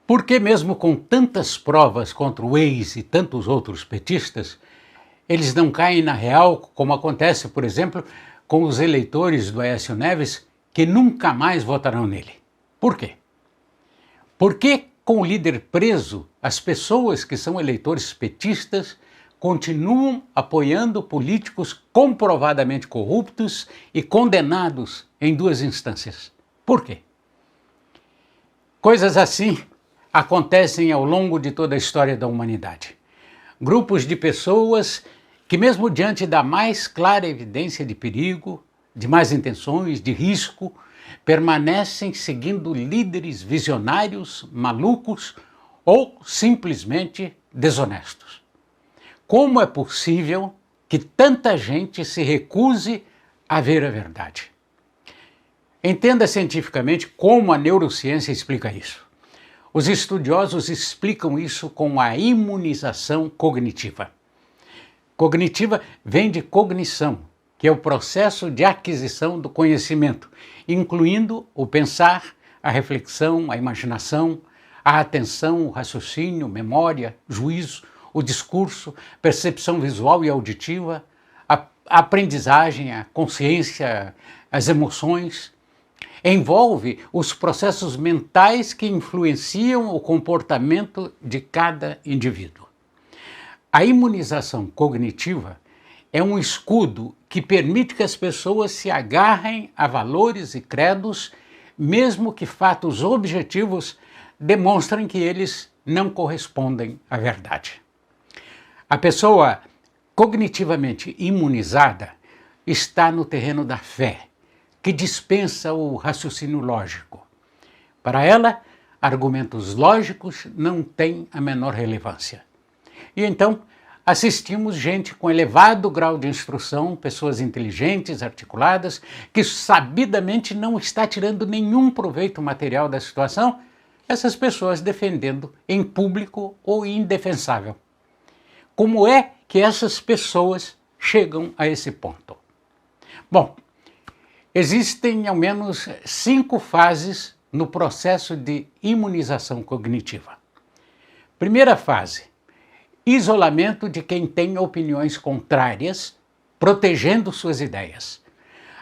Por que mesmo com tantas provas contra o ex e tantos outros petistas, eles não caem na real, como acontece, por exemplo, com os eleitores do Aécio Neves, que nunca mais votarão nele? Por quê? Por que, com o líder preso, as pessoas que são eleitores petistas continuam apoiando políticos comprovadamente corruptos e condenados em duas instâncias? Por quê? Coisas assim acontecem ao longo de toda a história da humanidade. Grupos de pessoas que, mesmo diante da mais clara evidência de perigo, de más intenções, de risco, permanecem seguindo líderes visionários, malucos ou simplesmente desonestos. Como é possível que tanta gente se recuse a ver a verdade? Entenda cientificamente como a neurociência explica isso. Os estudiosos explicam isso com a imunização cognitiva. Cognitiva vem de cognição, que é o processo de aquisição do conhecimento, incluindo o pensar, a reflexão, a imaginação, a atenção, o raciocínio, memória, juízo, o discurso, percepção visual e auditiva, a aprendizagem, a consciência, as emoções. Envolve os processos mentais que influenciam o comportamento de cada indivíduo. A imunização cognitiva é um escudo que permite que as pessoas se agarrem a valores e credos, mesmo que fatos objetivos demonstrem que eles não correspondem à verdade. A pessoa cognitivamente imunizada está no terreno da fé, que dispensa o raciocínio lógico. Para ela, argumentos lógicos não têm a menor relevância. E então, assistimos gente com elevado grau de instrução, pessoas inteligentes, articuladas, que sabidamente não está tirando nenhum proveito material da situação, essas pessoas defendendo em público o indefensável. Como é que essas pessoas chegam a esse ponto? Bom, existem ao menos 5 fases no processo de imunização cognitiva. Primeira fase: isolamento de quem tem opiniões contrárias, protegendo suas ideias.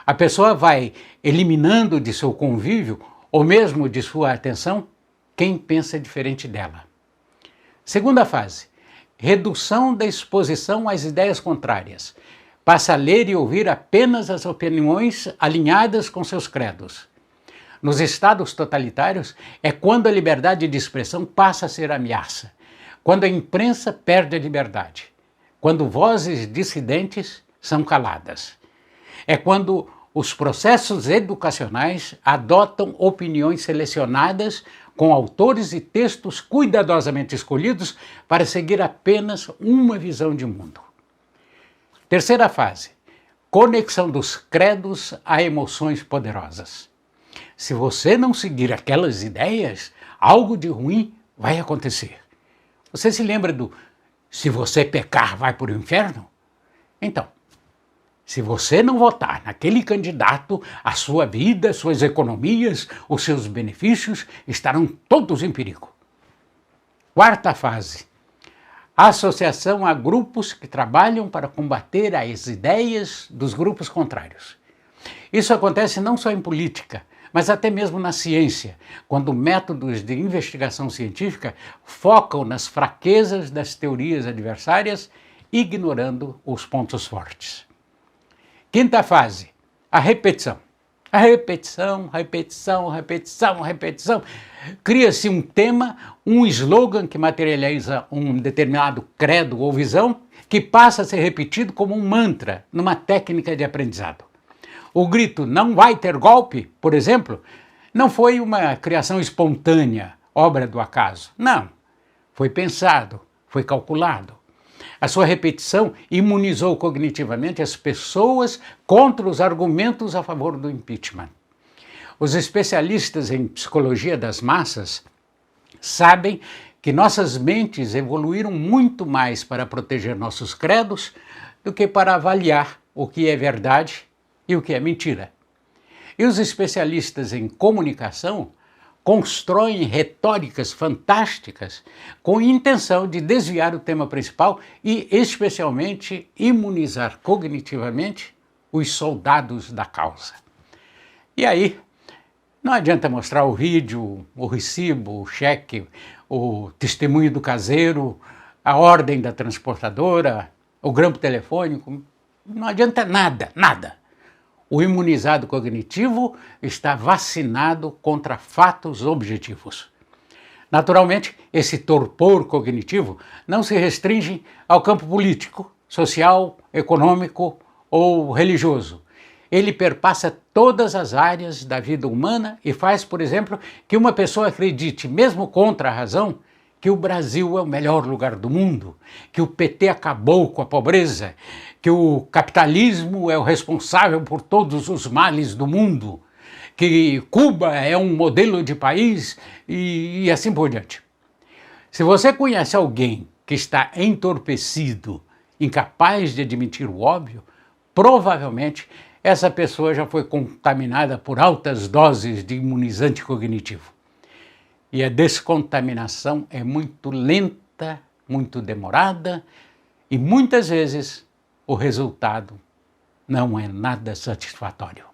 A pessoa vai eliminando de seu convívio, ou mesmo de sua atenção, quem pensa diferente dela. Segunda fase: redução da exposição às ideias contrárias. Passa a ler e ouvir apenas as opiniões alinhadas com seus credos. Nos estados totalitários, é quando a liberdade de expressão passa a ser ameaça, quando a imprensa perde a liberdade, quando vozes dissidentes são caladas. É quando os processos educacionais adotam opiniões selecionadas com autores e textos cuidadosamente escolhidos para seguir apenas uma visão de mundo. Terceira fase: conexão dos credos a emoções poderosas. Se você não seguir aquelas ideias, algo de ruim vai acontecer. Você se lembra do "se você pecar, vai para o inferno"? Então, se você não votar naquele candidato, a sua vida, suas economias, os seus benefícios estarão todos em perigo. Quarta fase: associação a grupos que trabalham para combater as ideias dos grupos contrários. Isso acontece não só em política, mas até mesmo na ciência, quando métodos de investigação científica focam nas fraquezas das teorias adversárias, ignorando os pontos fortes. Quinta fase: a repetição. A repetição, repetição, repetição, repetição. Cria-se um tema, um slogan que materializa um determinado credo ou visão, que passa a ser repetido como um mantra numa técnica de aprendizado. O grito "não vai ter golpe", por exemplo, não foi uma criação espontânea, obra do acaso. Não, foi pensado, foi calculado. A sua repetição imunizou cognitivamente as pessoas contra os argumentos a favor do impeachment. Os especialistas em psicologia das massas sabem que nossas mentes evoluíram muito mais para proteger nossos credos do que para avaliar o que é verdade e o que é mentira. E os especialistas em comunicação constroem retóricas fantásticas com a intenção de desviar o tema principal e, especialmente, imunizar cognitivamente os soldados da causa. E aí, não adianta mostrar o vídeo, o recibo, o cheque, o testemunho do caseiro, a ordem da transportadora, o grampo telefônico, não adianta nada, nada. O imunizado cognitivo está vacinado contra fatos objetivos. Naturalmente, esse torpor cognitivo não se restringe ao campo político, social, econômico ou religioso. Ele perpassa todas as áreas da vida humana e faz, por exemplo, que uma pessoa acredite, mesmo contra a razão, que o Brasil é o melhor lugar do mundo, que o PT acabou com a pobreza, que o capitalismo é o responsável por todos os males do mundo, que Cuba é um modelo de país e assim por diante. Se você conhece alguém que está entorpecido, incapaz de admitir o óbvio, provavelmente essa pessoa já foi contaminada por altas doses de imunizante cognitivo. E a descontaminação é muito lenta, muito demorada e muitas vezes o resultado não é nada satisfatório.